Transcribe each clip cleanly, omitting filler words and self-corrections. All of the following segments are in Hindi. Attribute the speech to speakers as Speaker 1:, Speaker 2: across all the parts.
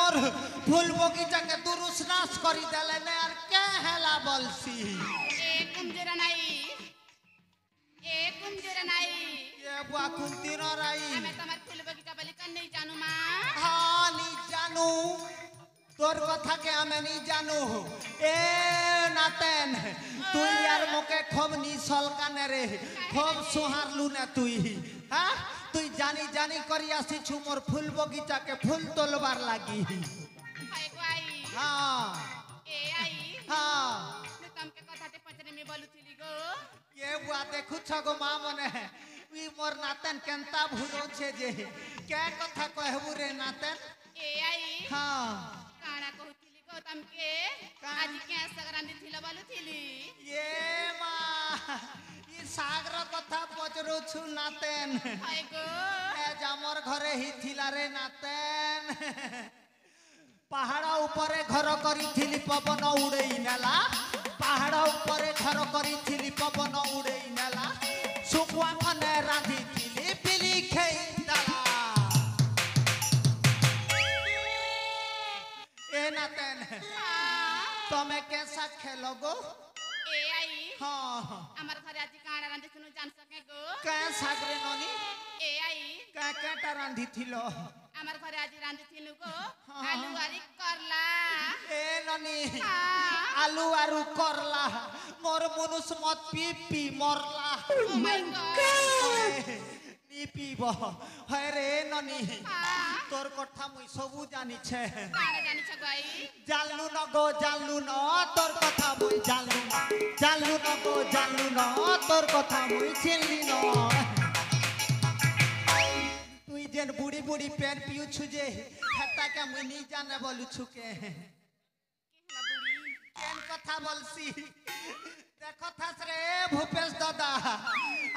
Speaker 1: मोर फूल बगीचा के दुरुस्नास करी देले ने यार के हेला बोलसी ये बुआ कुंती न राई
Speaker 2: मैं तमर फूल बगीचा बलि कन नहीं जानू मां
Speaker 1: हां नहीं जानू तोर कथा के हमें नहीं जानू ए नातेन तू यार मोके खूब निसल काने रे खूब सुहारलू ने तू हां तू जानी जानी करी आसी छु मोर फूल बगीचा के फूल तोलबार लागी
Speaker 2: हाय को आई
Speaker 1: हां
Speaker 2: ए आई
Speaker 1: हां
Speaker 2: मैं तम के कथा ते पचने में बोलुथिली गो
Speaker 1: ये बुआ देखु छगो मां मने ई मोर नातन केनता भूलो छे जे क्या कथा कहबू रे नातन
Speaker 2: ए आई
Speaker 1: हां
Speaker 2: काना कहउथिली गो तम के आज के सगरांदी थिला बोलुथिली
Speaker 1: ये मां ई सागर कथा पचरो छु नातन
Speaker 2: हाय गो
Speaker 1: ए जामर घरे ही थिला रे नातन पहाड़ ऊपर घर करी थिली पवन उड़ई नेला पहाड़ ऊपर घर करी थिली पवन उड़ई नेला सुकुआ खने रांधी थिली पिली खेई डाला ए नातन तमे कैसा खेलो गो
Speaker 2: ए आई
Speaker 1: हां
Speaker 2: हमर घरे आज काना रांदी सुनु जान सके गो
Speaker 1: कै सागरे ननी
Speaker 2: ए आई
Speaker 1: कै कैटा रांधी थिलो
Speaker 2: हमर घरे आज रांदी थिनु गो आलू आरी करला
Speaker 1: ए ननी
Speaker 2: हां
Speaker 1: आलू आरु करला मोर मनुष मत पी पी मरला
Speaker 2: ओ माय गॉड
Speaker 1: नी पीब हे रे ननी
Speaker 2: हां
Speaker 1: तोर कथा मुई सबु जानी छे
Speaker 2: काना जानी छ गई
Speaker 1: जानलू न गो जानलू न तोर कथा मुई जानलू न गो जानलू न तोर कथा मुई चिनली न तुई जेन बुढ़ी बुढ़ी पेन पियु छु जे हेता के मुई नी जाने बोलु छु के केन कथा बोलसी देखो थास रे भूपेश दादा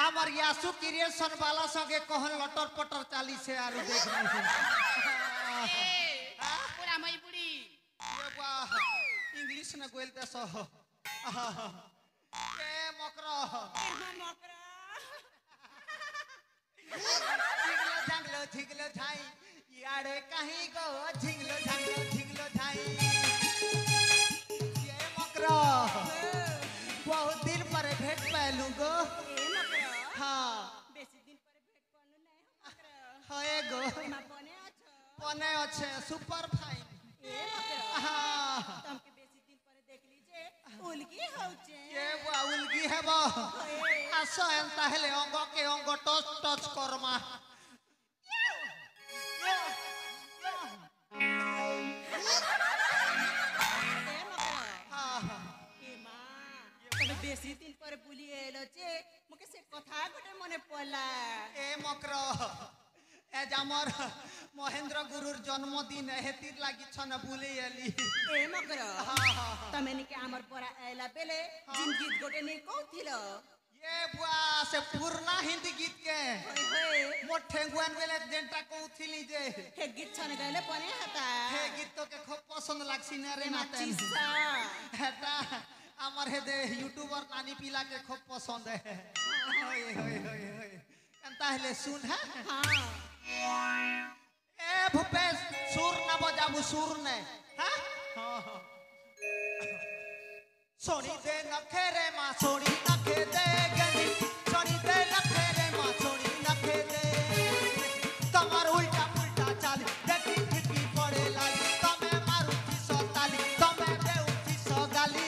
Speaker 1: हमर यासु क्रिएशन वाला संगे कहन लटर पटर चाली से आरु देख
Speaker 2: ए पूरा मई बुढ़ी
Speaker 1: ये वाह इंग्लिश न गोल देस ए मकरा झिगलो झाई यारे कहीं गो झिगलो झाई ये मकरा बहुत दिन पर भेंट पैलू गो हाँ
Speaker 2: बेसी दिन पर भेट पनु नै
Speaker 1: है गो पने अच्छे सुपर फाइन हाँ
Speaker 2: तमके बेसी दिन पर देख लीजे उलगी होचे
Speaker 1: ये बुआ उलगी है बो आसो एंता हेले अंग के अंग टच टच करमा
Speaker 2: बेसी दिन पर बुली एलो जे मके से कथा गोटे मने पला
Speaker 1: ए मकरो ए जामर महेंद्र गुरुर जन्मदिन हेतिर लागी छन बुली एली
Speaker 2: ए मकरो तमे नि के हमर परा एला बेले जिन गीत गोटे ने कहथिलो
Speaker 1: ये बुआ से पुरना हिंदी गीत के मोठे गुआन बेले जेंटा कहथिली जे
Speaker 2: हे गीत छन गले पने हता
Speaker 1: हे गीत तो के खूब पसंद लागसी ने रे नाते
Speaker 2: चिसा
Speaker 1: हेता আমার হেদে ইউটিউবার নানি পিলা के खूब पसंद है होय होय होय होय एंता हेले सुन है
Speaker 2: हां
Speaker 1: ए भूपेश सुर न बजाबू सुर ने हां हां सोनी दे नखे रे मां सोनी नखे दे गनी सोनी दे नखे रे मां सोनी नखे दे कमर उल्टा उल्टा चाल देखी ठिकी पड़े लागी तमे मारुति सो ताली तमे दे उठी सो गाली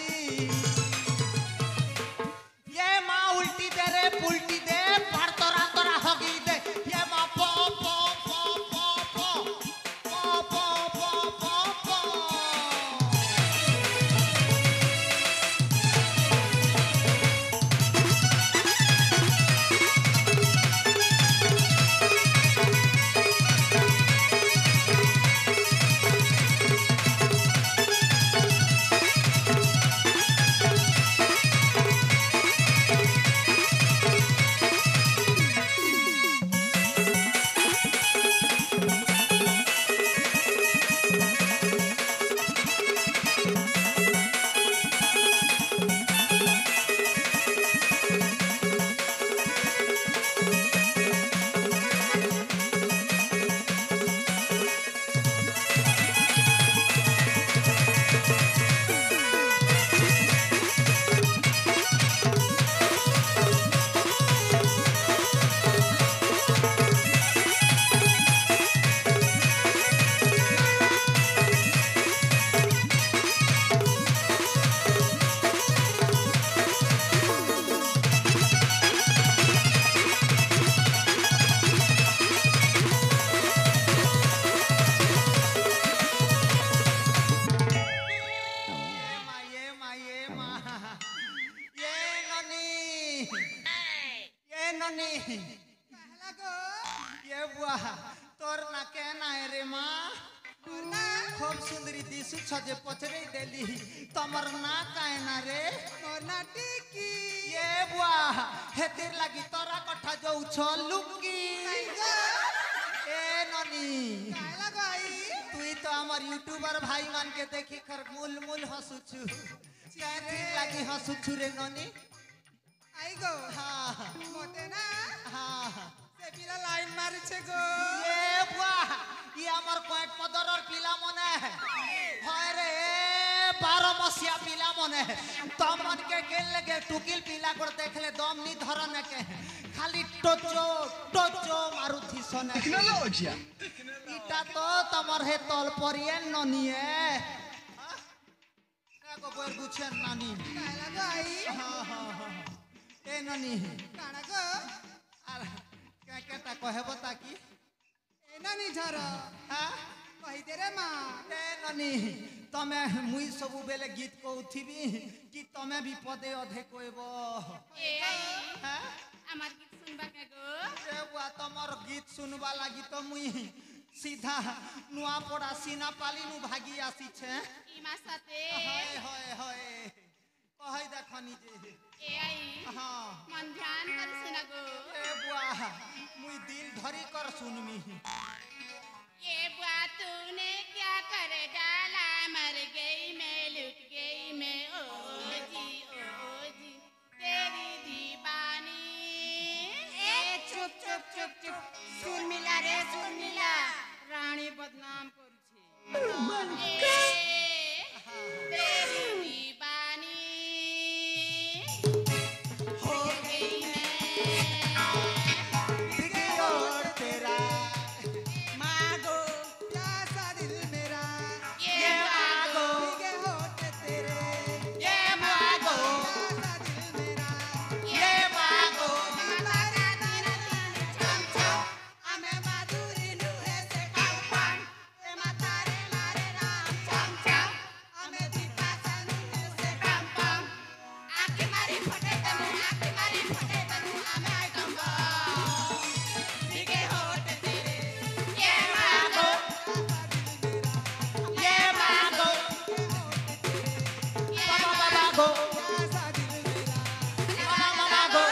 Speaker 1: ये मां उल्टी दे रे पुल्टी दे पर तोरा तोरा होगी दे ये मां पो पो पो पो पो पो पो पो पो पो खूब सुंदरी दिसु छजे पचरे देली तमर ना काहे ना रे
Speaker 2: मोर ना टिकी
Speaker 1: ये बुआ हेतिर लागी तोरा कठा जाऊ छ लुकी ए ननी
Speaker 2: काय लागो आई
Speaker 1: तुई तो हमर यूट्यूबर भाई मान के देखी कर मूल मूल हसुछु हेतिर लागी हसुछु रे ननी
Speaker 2: आई गो
Speaker 1: हां
Speaker 2: मोते ना
Speaker 1: हां
Speaker 2: से पिला लाइन मारी छे गो
Speaker 1: ये बुआ ये हमर कोट पदरर पिला मने हाय रे 12 मसिया पिला मने तम मन के गेल लगे टुकिल पिला कर देखले दम नी धरन के खाली टोचो मारुथि सने
Speaker 3: Tecnologia.
Speaker 1: इटा तो तमर हे तल परिए ननिए कागो बोर गुछन नानी
Speaker 2: काय लागो आई
Speaker 1: हां हां हां ए ननी
Speaker 2: काना गो
Speaker 1: आर के केटा कहबो ताकी
Speaker 2: ए नानी झर
Speaker 1: हां
Speaker 2: कहि दे रे मां
Speaker 1: ए ननी तमे मुई सबु बेले गीत कहउथिबी कि तमे भी पदे अधे कहबो
Speaker 4: ए आई
Speaker 1: हां
Speaker 4: আমার গীত শুনবা কে গো
Speaker 1: ए बुआ तमर गीत सुनबा लागी तो मुई सीधा नुआ पड़ा सीना पाली नु भागी आसी छे
Speaker 4: ইমা সাথে
Speaker 1: हाय हाय हाय कहै देखनी जे
Speaker 4: এ আই
Speaker 1: हां
Speaker 4: মন ধ্যান করে শুনা গো
Speaker 1: ए बुआ मुई दिल धरी कर सुनमी
Speaker 4: ये बुआ तूने क्या कर डाला मर गई मैं लुट गई मैं ओ जी तेरी दीवानी
Speaker 2: ए चुप चुप चुप चुप सुन मिला रे सुन मिला रानी बदनाम करू छे
Speaker 4: तेरी दीवानी हो गई मैं
Speaker 1: और तेरा
Speaker 2: मागो प्यासा दिल मेरा
Speaker 4: ये मागो
Speaker 2: भीगे होठ तेरे
Speaker 1: ये मागो
Speaker 2: प्यासा दिल मेरा
Speaker 1: ये मागो
Speaker 2: हमारा तेरा दिल छम छम हमें माधुरी लुहे से कम कम ए मातारे मारे राम छम छम हमें दीपा सनु से कम कम
Speaker 4: आँखें मारी फटे तनु हमें आई कम
Speaker 2: भीगे होठ तेरे
Speaker 4: ये मागो
Speaker 1: ये मागो
Speaker 4: ये
Speaker 1: बाबा मागो
Speaker 2: प्यासा दिल मेरा
Speaker 1: बाबा मागो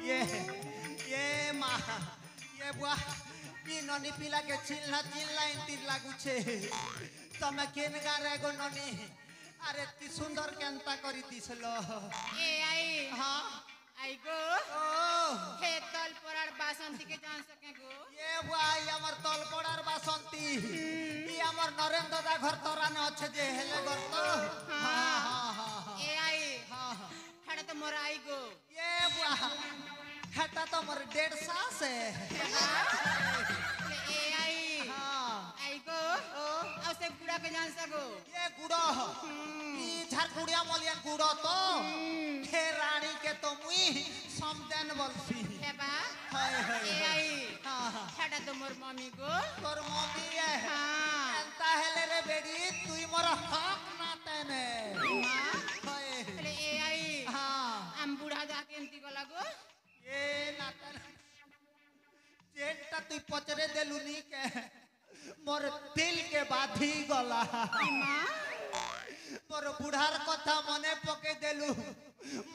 Speaker 1: ये माँ ये बुआ ई ननी पिला के चिल्ला इंतिर लागू छे तमे केन गा रे गो ननी अरे ती सुंदर केनता करी दिसलो
Speaker 4: ए आई
Speaker 1: हां
Speaker 4: आई गो
Speaker 1: ओ
Speaker 4: हे तल परार बासंती के जान सके गो
Speaker 1: ये बुआ ई हमर तल पड़ार बासंती ई हमर नरेंद्र दादा घर तोरा ने अच्छे जे हेले घर तो हां हां हां
Speaker 4: ए आई
Speaker 1: हां
Speaker 4: खड़ा तो मोर आई गो
Speaker 1: ये बुआ हटा तो मोर 1.5 सास है
Speaker 4: ए आई
Speaker 1: हां
Speaker 4: आई गो
Speaker 1: ओ
Speaker 4: औसे गुड़ा के जान सको
Speaker 1: ये गुड़ो ई झारखुड़िया मलियन गुड़ो तो हे रानी के तो मुई समदेन बोलसी
Speaker 4: हे बा
Speaker 1: हाय हाय
Speaker 4: ए आई
Speaker 1: हां हां
Speaker 4: खड़ा तो मोर मम्मी गो
Speaker 1: तोर मम्मी है
Speaker 4: हां
Speaker 1: एंता हेले रे बेडी तुई मोर हक ना तेने
Speaker 4: मां
Speaker 1: हाय
Speaker 4: ले ए आई
Speaker 1: हां
Speaker 4: हम बुढ़ा जाके एंती को लगो
Speaker 1: ये ना तेने जेंटा तुई पचरे देलु नी के मोर दिल के बाधी गला
Speaker 4: मां
Speaker 1: मोर बुढ़ार कथा मने पके देलु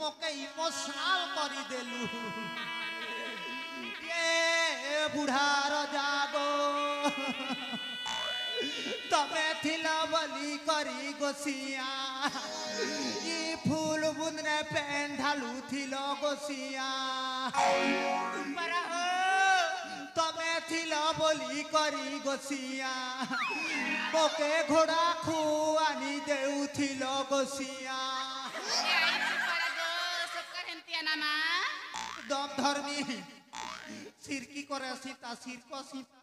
Speaker 1: मोके इमोशनल करी देलू ये बुढ़ार जागो तमे थिला बली करी गोसिया ई फूल बुंदने पेन ढालू थिलो गोसिया पर हो तमे थिला बली करी गोसिया मोके घोड़ा खुआनी देउ थिलो गोसिया दम धर्मी सिरकी करे सीता सिरको सीता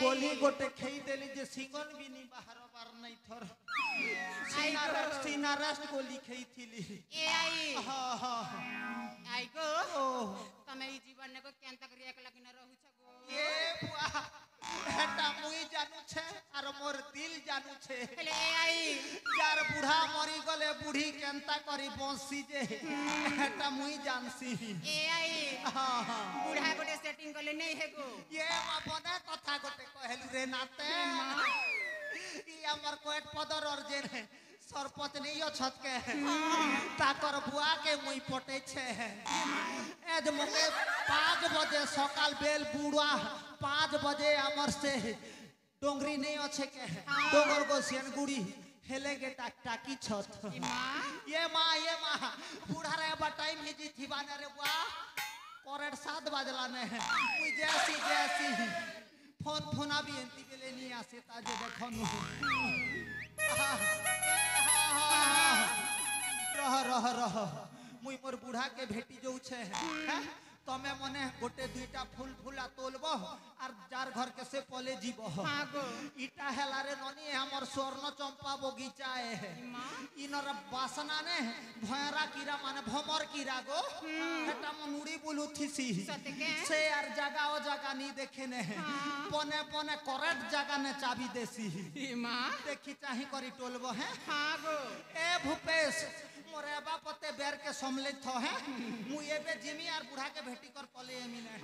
Speaker 1: गोली गोटे खेई देली जे सिंगन भी नहीं बाहर बार नहीं थर सीना रेस्ट गोली खेई थीली
Speaker 2: ए आई
Speaker 1: हां हां
Speaker 2: आई गो
Speaker 1: ओ
Speaker 2: तमे ई जीवन ने को केंता करिया के लगिन रहू छ गो
Speaker 1: ये बुआ हेटा मुई जानू छे और मोर दिल जानू छे
Speaker 2: हेले ए आई
Speaker 1: यार बूढ़ा मरी गले बूढ़ी केंता करी बंसी जे हेटा मुई जानसी
Speaker 2: ए आई
Speaker 1: हां हां
Speaker 2: बूढ़ा गोटे सेटिंग करले नहीं है गो
Speaker 1: ये मने कथा गोटे कहलु रे नाते ई हमर कोट पदर और जे रे सरपंच नहीं छत के ताकर बुआ के मुई पटे छे एज मके 5 बजे सकाल बेल बुढ़ा 5 बजे हमर से डोंगरी नहीं अच्छे के डोंगर को सेनगुड़ी हेले गे टाकी छत ये माँ बूढ़ा रे बा टाइम ही जी थी बाने रे बुआ कोरेट 7 बजला ने मुई जैसी फोन भी एंती बेले नहीं आसे ताजे देखनु रह मुई मोर बूढ़ा के भेटी जो छे तमे मने गोटे दुईटा फूल फूला तोलबो और जार घर के से पले जीबो
Speaker 2: हां गो
Speaker 1: इटा हेला रे ननी हमर स्वर्ण चंपा बगीचा है इनर बासना ने भयरा कीड़ा माने भमर कीड़ा गो एटा मनुड़ी बुलुथिसी से यार जगह ओ जगह नहीं देखे ने पने पने करेक्ट जगह ने चाबी देसी
Speaker 2: मां
Speaker 1: देखी चाही करी टोलबो है
Speaker 2: हां गो
Speaker 1: ए भूपेश मोरे बापते बेर के सम्मिलित है मु एबे जिमी और बूढ़ा के भेटी कर पले एमी ने